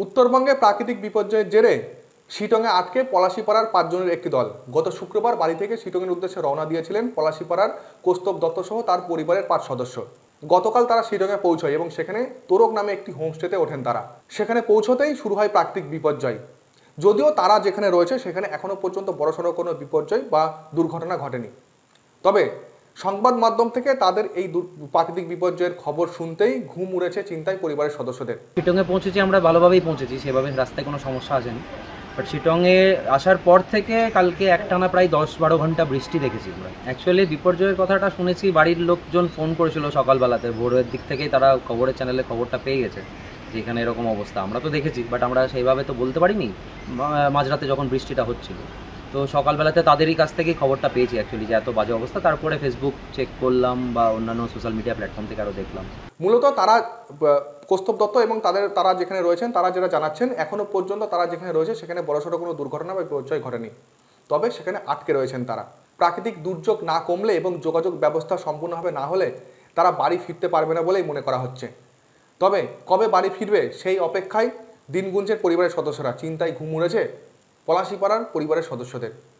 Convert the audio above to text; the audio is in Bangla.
উত্তরবঙ্গে প্রাকৃতিক বিপর্যয়ের জেরে শিটংয়ে আটকে পলাশীপাড়ার 5 জনের একটি দল গত শুক্রবার বাড়ি থেকে শিটংয়ের উদ্দেশ্যে রওনা দিয়েছিলেন পলাশীপাড়ার কৌস্তব দত্ত সহ তার পরিবারের 5 সদস্য। গতকাল তারা শিটংয়ে পৌঁছয় এবং সেখানে তোরক নামে একটি হোমস্টেতে ওঠেন তারা। সেখানে পৌঁছতেই শুরু হয় প্রাকৃতিক বিপর্যয়। যদিও তারা যেখানে রয়েছে সেখানে এখনো পর্যন্ত বড়সড় কোনো বিপর্যয় বা দুর্ঘটনা ঘটেনি, তবে সংবাদ মাধ্যম থেকে তাদের এই প্রাকৃতিক বিপর্যয়ের খবর শুনতেই ঘুম উড়েছে চিন্তায় পরিবারের সদস্যদের। শিটংয়ে পৌঁছেছি, আমরা ভালোভাবেই পৌঁছেছি, সেভাবে রাস্তায় কোনো সমস্যা আসেনি। বাট শিটংয়ে আসার পর থেকে কালকে একটানা প্রায় 10-12 ঘন্টা বৃষ্টি দেখেছি আমরা। অ্যাকচুয়ালি বিপর্যয়ের কথাটা শুনেছি, বাড়ির লোকজন ফোন করেছিল সকালবেলাতে, ভোরের দিক থেকেই তারা খবরের চ্যানেলে খবরটা পেয়ে গেছে যে এখানে এরকম অবস্থা। আমরা তো দেখেছি, বাট আমরা সেইভাবে তো বলতে পারিনি মাঝরাতে যখন বৃষ্টিটা হচ্ছিল। তো সকালবেলাতে তাদেরই কাছ থেকেই খবরটা পেয়েছি অ্যাকচুয়ালি যে এত বাজে অবস্থা। তারপরে ফেসবুক চেক করলাম বা অন্যান্য সোশ্যাল মিডিয়া প্ল্যাটফর্ম থেকে আরও দেখলাম। মূলত তারা কৌস্তব দত্ত এবং তারা যেখানে রয়েছেন তারা যেটা জানাচ্ছেন, এখনো পর্যন্ত তারা যেখানে রয়েছে সেখানে বড়সড় কোনো দুর্ঘটনা বা বিপর্যয় ঘটেনি, তবে সেখানে আটকে রয়েছেন তারা। প্রাকৃতিক দুর্যোগ না কমলে এবং যোগাযোগ ব্যবস্থা সম্পূর্ণভাবে না হলে তারা বাড়ি ফিরতে পারবে না বলেই মনে করা হচ্ছে। তবে কবে বাড়ি ফিরবে সেই অপেক্ষায় দিন গুনছেন পরিবারের সদস্যরা। চিন্তায় ঘুম উড়েছে পলাশীপাড়ার পরিবারের সদস্যদের।